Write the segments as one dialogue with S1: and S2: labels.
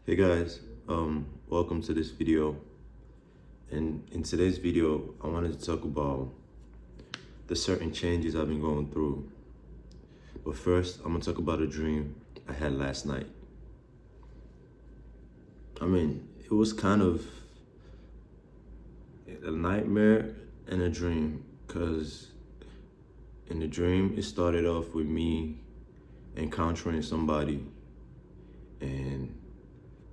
S1: Hey guys, welcome to this video. And in today's video, I wanted to talk about the certain changes I've been going through. But first, I'm gonna talk about a dream I had last night. It was kind of a nightmare and a dream, because in the dream, it started off with me encountering somebody, and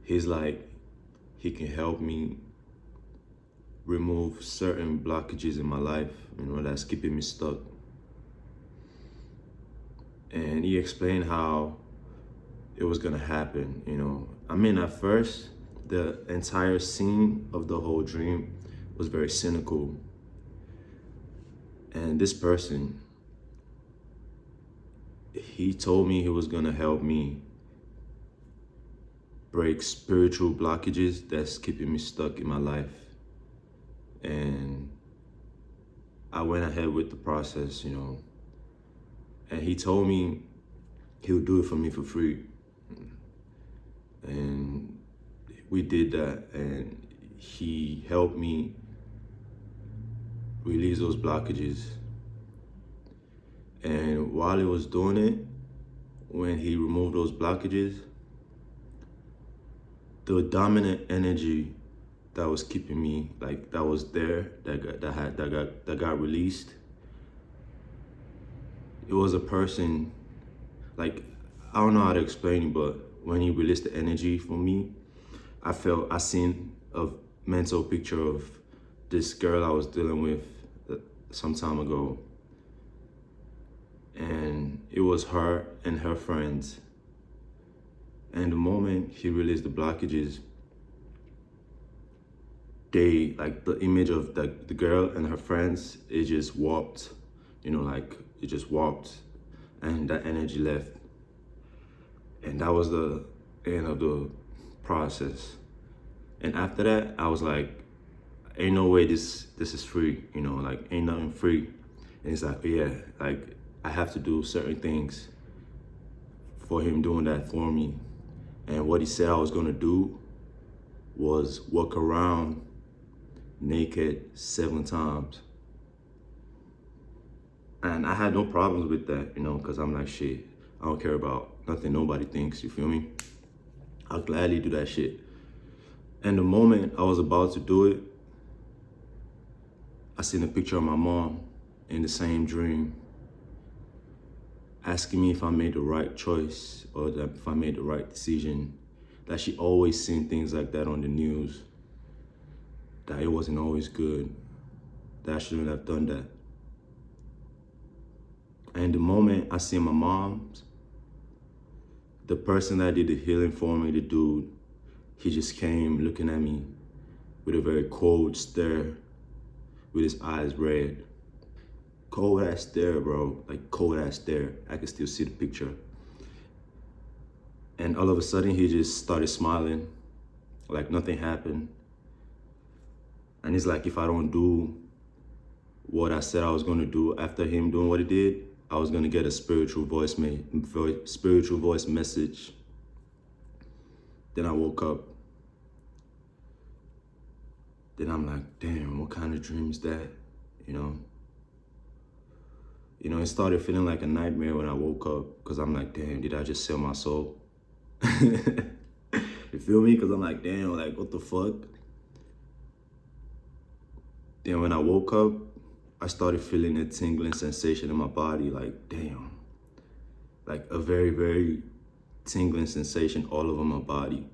S1: he's like, he can help me remove certain blockages in my life, that's keeping me stuck. And he explained how it was gonna happen. At first, the entire scene of the whole dream was very cynical. And this person, he told me he was gonna help me break spiritual blockages that's keeping me stuck in my life. And I went ahead with the process. And he told me he would do it for me for free. And we did that, and he helped me release those blockages. And while he was doing it, when he removed those blockages, the dominant energy that was keeping me, like, that was there, that got released, it was a person, like, I don't know how to explain it, but when he released the energy for me, I seen a mental picture of this girl I was dealing with some time ago. And it was her and her friends. And the moment he released the blockages, the image of the girl and her friends, it just warped, it just warped, and that energy left. And that was the end of the process. And after that, I was like, ain't no way this is free, ain't nothing free. And it's like, yeah, like, I have to do certain things for him doing that for me. And what he said I was gonna do was walk around naked 7 times. And I had no problems with that, because I'm like, shit, I don't care about nothing nobody thinks, you feel me? I'll gladly do that shit. And the moment I was about to do it, I seen a picture of my mom in the same dream, asking me if I made the right choice or if I made the right decision. That she always seen things like that on the news, that it wasn't always good, that I shouldn't have done that. And the moment I see my mom, the person that did the healing for me, the dude, he just came looking at me with a very cold stare, with his eyes red. Cold ass stare, bro, like cold ass stare. I can still see the picture. And all of a sudden, he just started smiling, like nothing happened. And he's like, if I don't do what I said I was gonna do after him doing what he did, I was gonna get a spiritual voice message. Then I woke up. Then I'm like, damn, what kind of dream is that? It started feeling like a nightmare when I woke up, because I'm like, damn, did I just sell my soul? You feel me? Because I'm like, damn, like, what the fuck? Then when I woke up, I started feeling a tingling sensation in my body, like, damn. Like a very, very tingling sensation all over my body.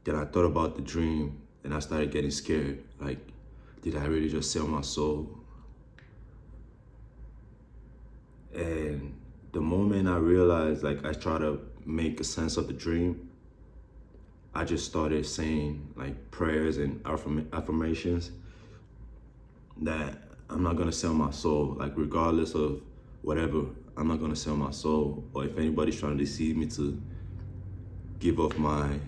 S1: Then I thought about the dream, and I started getting scared. Like, did I really just sell my soul? And the moment I realized, like, I try to make a sense of the dream, I just started saying, like, prayers and affirmations that I'm not gonna sell my soul. Like, regardless of whatever, I'm not gonna sell my soul. Or if anybody's trying to deceive me to give up my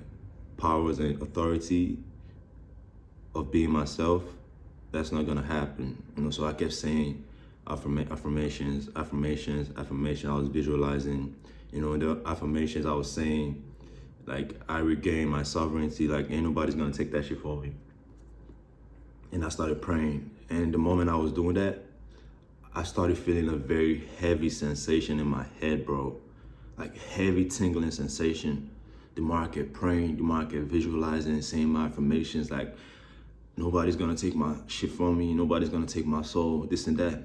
S1: powers and authority of being myself, that's not gonna happen. So I kept saying affirmations. I was visualizing, the affirmations I was saying, Like I regained my sovereignty. Like ain't nobody's gonna take that shit from me. And I started praying. And the moment I was doing that, I started feeling a very heavy sensation in my head, bro. Like heavy tingling sensation. The more I kept praying, the more I kept visualizing and saying my affirmations, like nobody's gonna take my shit from me, nobody's gonna take my soul, this and that.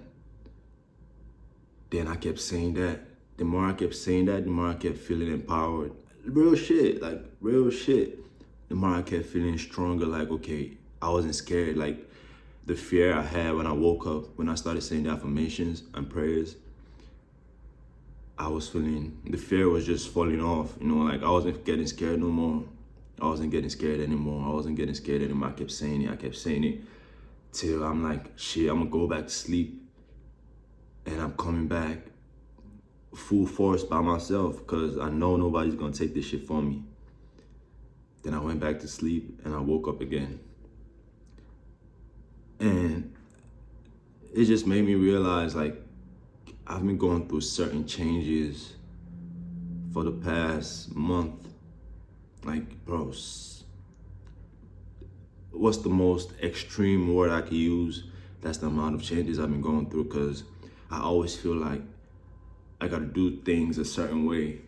S1: Then I kept saying that. The more I kept saying that, the more I kept feeling empowered. Real shit, like real shit. The more I kept feeling stronger, like, okay, I wasn't scared. Like the fear I had when I woke up, when I started saying the affirmations and prayers, I was feeling, the fear was just falling off, you know, like I wasn't getting scared no more. I wasn't getting scared anymore. I wasn't getting scared anymore. I kept saying it till I'm like, shit, I'm gonna go back to sleep. And I'm coming back full force by myself because I know nobody's gonna take this shit from me. Then I went back to sleep and I woke up again. And it just made me realize, like, I've been going through certain changes for the past month. Like, bro, what's the most extreme word I could use? That's the amount of changes I've been going through, because I always feel like I gotta do things a certain way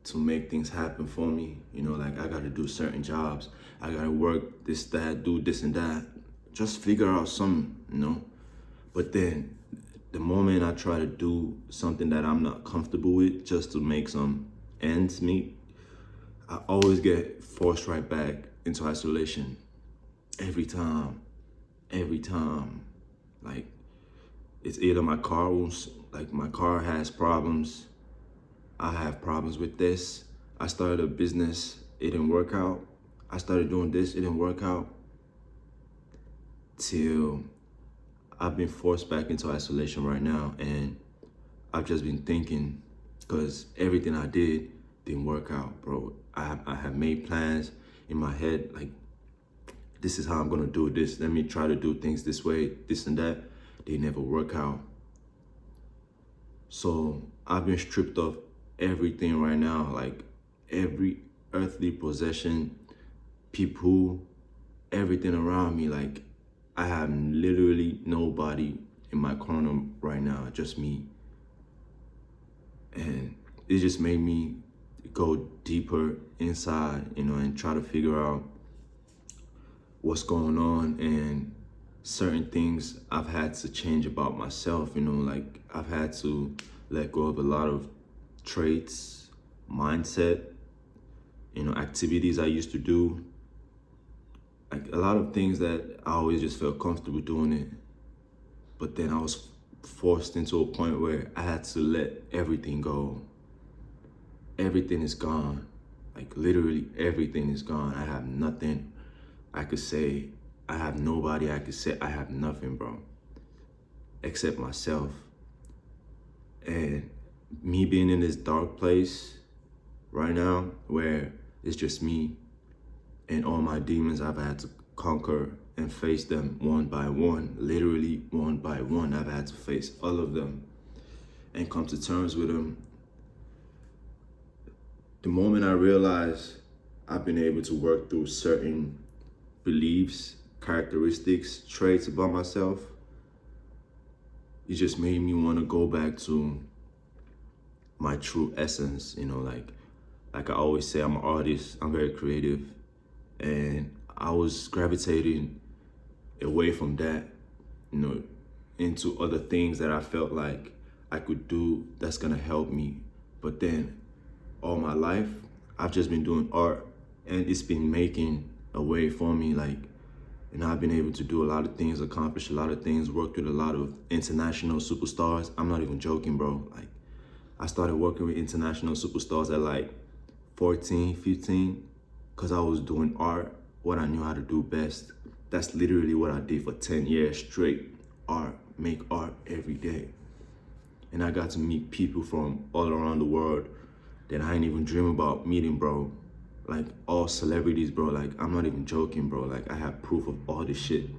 S1: to make things happen for me. You know, like I gotta do certain jobs. I gotta work this, that, do this and that. Just figure out something, you know? But then the moment I try to do something that I'm not comfortable with just to make some ends meet, I always get forced right back into isolation. Every time. Like, it's either my car won't, like my car has problems. I have problems with this. I started a business, it didn't work out. I started doing this, it didn't work out. Till I've been forced back into isolation right now, and I've just been thinking, because everything I did didn't work out, bro. I have made plans in my head, like, this is how I'm gonna do this. Let me try to do things this way, this and that. They never work out. So I've been stripped of everything right now, like every earthly possession, people, everything around me. Like I have literally nobody in my corner right now, just me. And it just made me go deeper inside, you know, and try to figure out what's going on, and certain things I've had to change about myself, you know, like I've had to let go of a lot of traits, mindset, you know, activities I used to do, like a lot of things that I always just felt comfortable doing it. But then I was forced into a point where I had to let everything go. Everything is gone. Like literally everything is gone. I have nothing I could say. I have nobody I could say. I have nothing, bro, except myself. And me being in this dark place right now where it's just me and all my demons, I've had to conquer and face them one by one, literally one by one. I've had to face all of them and come to terms with them. The moment I realized I've been able to work through certain beliefs, characteristics, traits about myself, it just made me want to go back to my true essence, you know, like I always say, I'm an artist, I'm very creative, and I was gravitating away from that, you know, into other things that I felt like I could do that's gonna help me. But then all my life, I've just been doing art, and it's been making a way for me, like, and I've been able to do a lot of things, accomplish a lot of things, worked with a lot of international superstars. I'm not even joking, bro. Like, I started working with international superstars at like 14, 15, because I was doing art, what I knew how to do best. That's literally what I did for 10 years straight. Art, make art every day. And I got to meet people from all around the world that I ain't even dream about meeting, bro. Like all celebrities, bro. Like, I'm not even joking, bro. Like, I have proof of all this shit.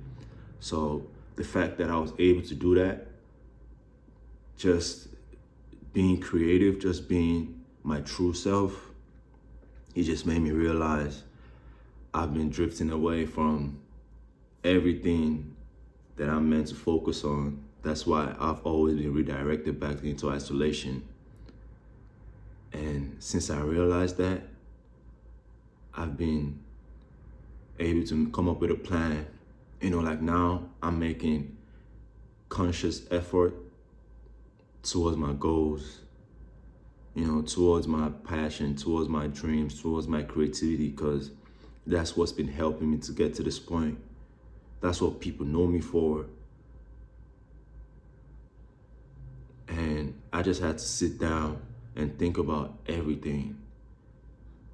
S1: So the fact that I was able to do that, just being creative, just being my true self, it just made me realize I've been drifting away from everything that I'm meant to focus on. That's why I've always been redirected back into isolation. And since I realized that, I've been able to come up with a plan. Like now I'm making conscious effort towards my goals, towards my passion, towards my dreams, towards my creativity, because that's what's been helping me to get to this point. That's what people know me for. And I just had to sit down and think about everything.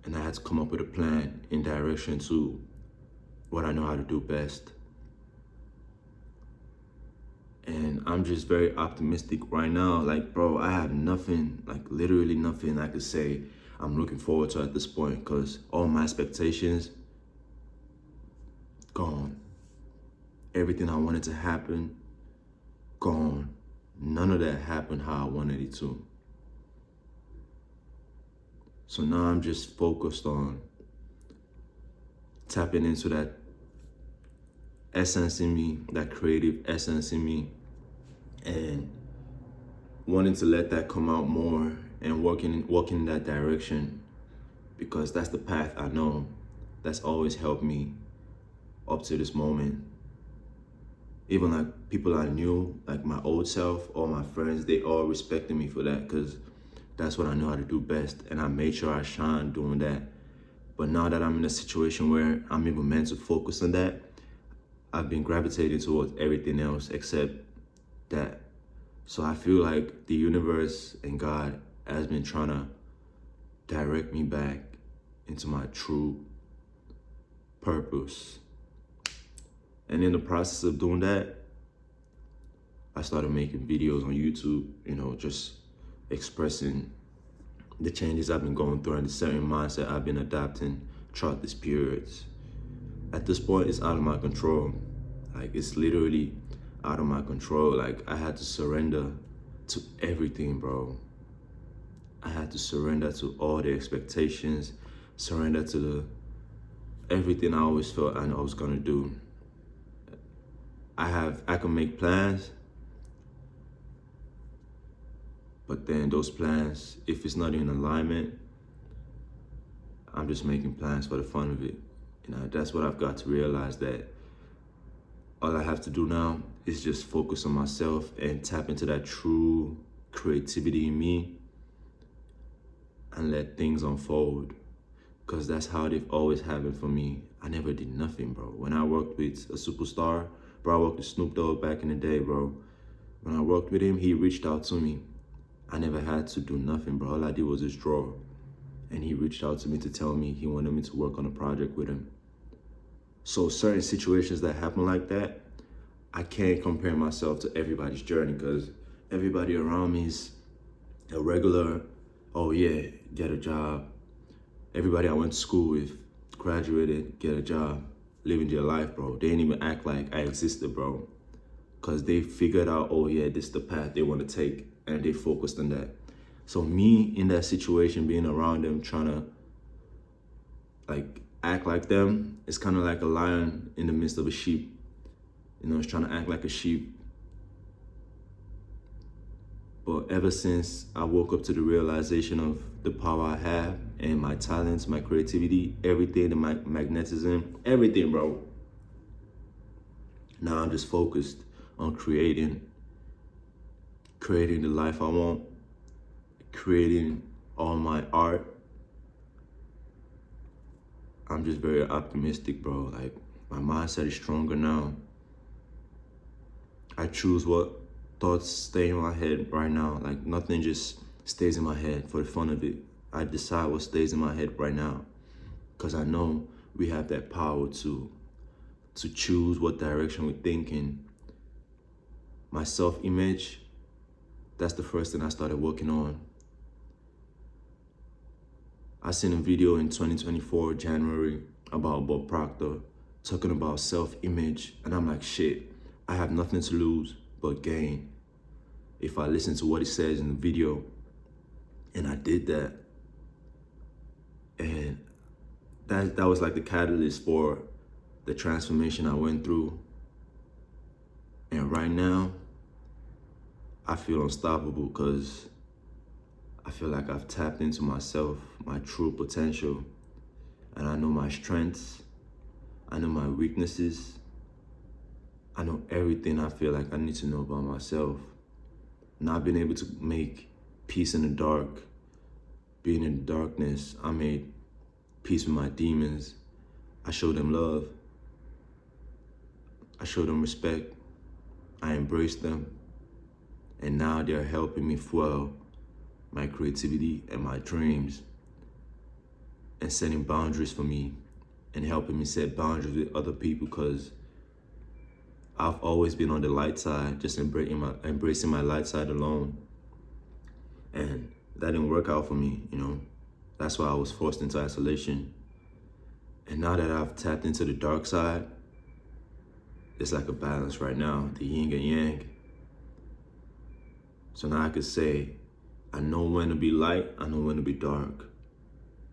S1: And I had to come up with a plan in direction to what I know how to do best. And I'm just very optimistic right now. Like, bro, I have nothing, like literally nothing I could say I'm looking forward to at this point, because all my expectations, gone. Everything I wanted to happen, gone. None of that happened how I wanted it to. So now I'm just focused on tapping into that essence in me, that creative essence in me, and wanting to let that come out more and walking in that direction, because that's the path I know that's always helped me up to this moment. Even like people I knew, like my old self, all my friends, they all respected me for that, because that's what I know how to do best, and I made sure I shine doing that. But now that I'm in a situation where I'm even meant to focus on that, I've been gravitating towards everything else except that. So I feel like the universe and God has been trying to direct me back into my true purpose. And in the process of doing that, I started making videos on YouTube, just expressing the changes I've been going through and the certain mindset I've been adapting throughout this period. At this point, it's out of my control. Like, it's literally out of my control. Like, I had to surrender to everything, bro. I had to surrender to all the expectations, surrender to everything I always felt I was gonna do. I can make plans, but then those plans, if it's not in alignment, I'm just making plans for the fun of it. That's what I've got to realize, that all I have to do now is just focus on myself and tap into that true creativity in me and let things unfold. Because that's how they've always happened for me. I never did nothing, bro. When I worked with a superstar, bro, I worked with Snoop Dogg back in the day, bro. When I worked with him, he reached out to me. I never had to do nothing, bro. All I did was just draw. And he reached out to me to tell me he wanted me to work on a project with him. So certain situations that happen like that, I can't compare myself to everybody's journey, because everybody around me is a regular, oh yeah, get a job. Everybody I went to school with, graduated, get a job, living their life, bro. They didn't even act like I existed, bro. Because they figured out, oh yeah, this is the path they want to take, and they focused on that. So me in that situation, being around them, trying to like act like them, it's kind of like a lion in the midst of a sheep. It's trying to act like a sheep. But ever since I woke up to the realization of the power I have and my talents, my creativity, everything, the magnetism, everything, bro. Now I'm just focused on creating the life I want, creating all my art. I'm just very optimistic, bro. Like, my mindset is stronger now. I choose what thoughts stay in my head right now. Like, nothing just stays in my head for the fun of it. I decide what stays in my head right now, because I know we have that power to choose what direction we're thinking. My self-image, that's the first thing I started working on. I seen a video in 2024, January, about Bob Proctor talking about self-image, and I'm like, shit, I have nothing to lose but gain if I listen to what he says in the video. And I did that, and that was like the catalyst for the transformation I went through. And right now, I feel unstoppable because I feel like I've tapped into myself, my true potential, and I know my strengths, I know my weaknesses, I know everything I feel like I need to know about myself. And I've been able to make peace in the dark. Being in the darkness, I made peace with my demons. I showed them love. I showed them respect. I embraced them. And now they're helping me fuel my creativity and my dreams and setting boundaries for me and helping me set boundaries with other people, because I've always been on the light side, just embracing my light side alone. And that didn't work out for me, you know. That's why I was forced into isolation. And now that I've tapped into the dark side, it's like a balance right now, the yin and yang. So now I could say, I know when to be light, I know when to be dark.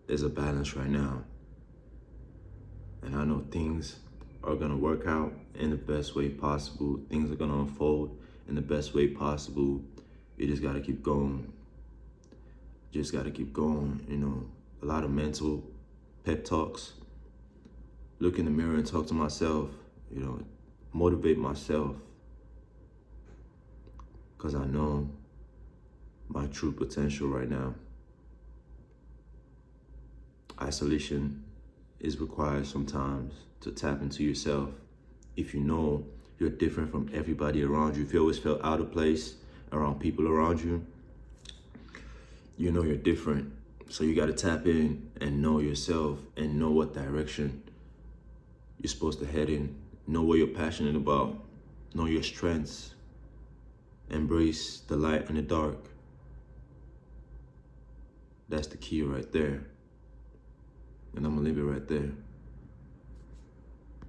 S1: There's a balance right now. And I know things are gonna work out in the best way possible. Things are gonna unfold in the best way possible. You just gotta keep going. Just gotta keep going, you know. A lot of mental pep talks. Look in the mirror and talk to myself, you know, motivate myself. Because I know my true potential right now. Isolation is required sometimes to tap into yourself. If you know you're different from everybody around you, if you always felt out of place around people around you, you know you're different. So you gotta tap in and know yourself and know what direction you're supposed to head in. Know what you're passionate about. Know your strengths. Embrace the light and the dark. That's the key right there. And I'm gonna leave it right there.